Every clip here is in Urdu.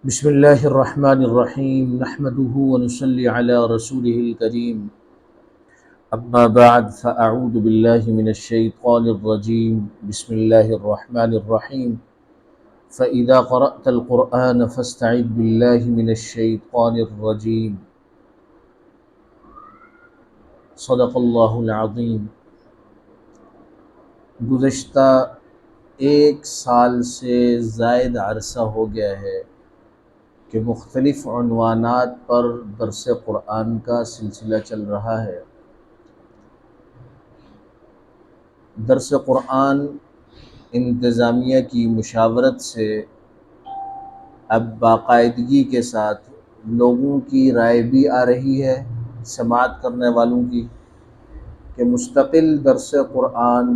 بسم اللہ الرحمن الرحیم نحمده ونصلی علی رسوله الکریم اما بعد فاعوذ باللہ من الشیطان الرجیم بسم اللہ الرحمن الرحیم فاذا قرأت القرآن فاستعذ باللہ من الشیطان الرجیم صدق اللہ العظیم۔ گزشتہ ایک سال سے زائد عرصہ ہو گیا ہے کہ مختلف عنوانات پر درس قرآن کا سلسلہ چل رہا ہے۔ درس قرآن انتظامیہ کی مشاورت سے اب باقاعدگی کے ساتھ لوگوں کی رائے بھی آ رہی ہے، سماعت کرنے والوں کی، کہ مستقل درس قرآن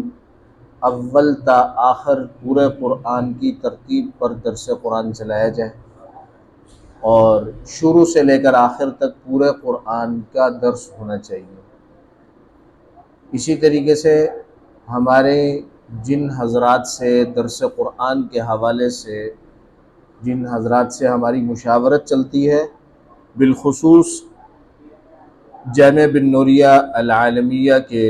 اول تا آخر پورے قرآن کی ترتیب پر درس قرآن چلایا جائے اور شروع سے لے کر آخر تک پورے قرآن کا درس ہونا چاہیے۔ اسی طریقے سے ہمارے جن حضرات سے درس قرآن کے حوالے سے جن حضرات سے ہماری مشاورت چلتی ہے، بالخصوص جامعہ بن نوریہ العالمیہ کے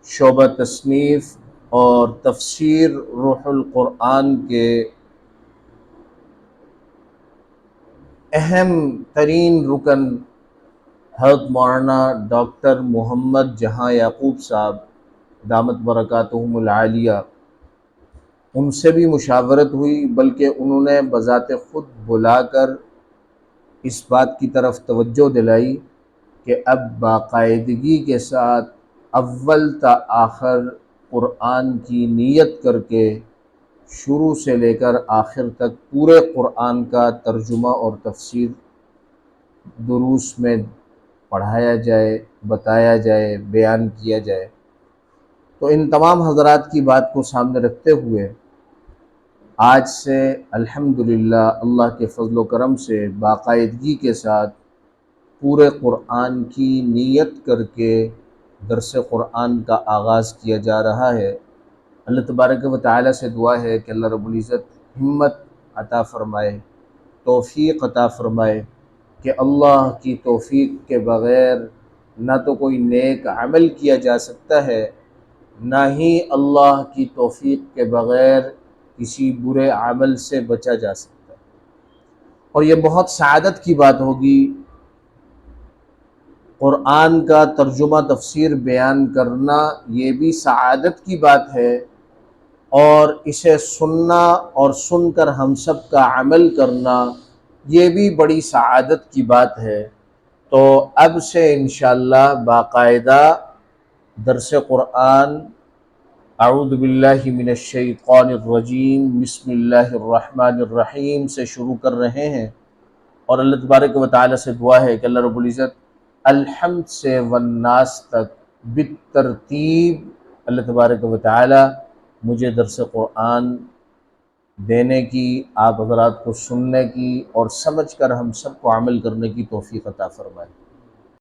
شعبہ تصنیف اور تفسیر روح القرآن کے اہم ترین رکن حضرت مولانا ڈاکٹر محمد جہاں یعقوب صاحب دامت برکاتہم العالیہ، ان سے بھی مشاورت ہوئی، بلکہ انہوں نے بذات خود بلا کر اس بات کی طرف توجہ دلائی کہ اب باقاعدگی کے ساتھ اول تا آخر قرآن کی نیت کر کے شروع سے لے کر آخر تک پورے قرآن کا ترجمہ اور تفسیر دروس میں پڑھایا جائے، بتایا جائے، بیان کیا جائے۔ تو ان تمام حضرات کی بات کو سامنے رکھتے ہوئے آج سے الحمدللہ اللہ کے فضل و کرم سے باقاعدگی کے ساتھ پورے قرآن کی نیت کر کے درس قرآن کا آغاز کیا جا رہا ہے۔ اللہ تبارک و تعالی سے دعا ہے کہ اللہ رب العزت ہمت عطا فرمائے، توفیق عطا فرمائے، کہ اللہ کی توفیق کے بغیر نہ تو کوئی نیک عمل کیا جا سکتا ہے، نہ ہی اللہ کی توفیق کے بغیر کسی برے عمل سے بچا جا سکتا ہے۔ اور یہ بہت سعادت کی بات ہوگی قرآن کا ترجمہ تفسیر بیان کرنا، یہ بھی سعادت کی بات ہے، اور اسے سننا اور سن کر ہم سب کا عمل کرنا یہ بھی بڑی سعادت کی بات ہے۔ تو اب سے انشاءاللہ باقاعدہ درس قرآن اعوذ باللہ من الشیطان الرجیم بسم اللہ الرحمن الرحیم سے شروع کر رہے ہیں، اور اللہ تبارک و تعالی سے دعا ہے کہ اللہ رب العزت الحمد سے والناس تک بالترتیب اللہ تبارک و تعالی مجھے درس قرآن دینے کی، آپ حضرات کو سننے کی اور سمجھ کر ہم سب کو عمل کرنے کی توفیق عطا فرمائے۔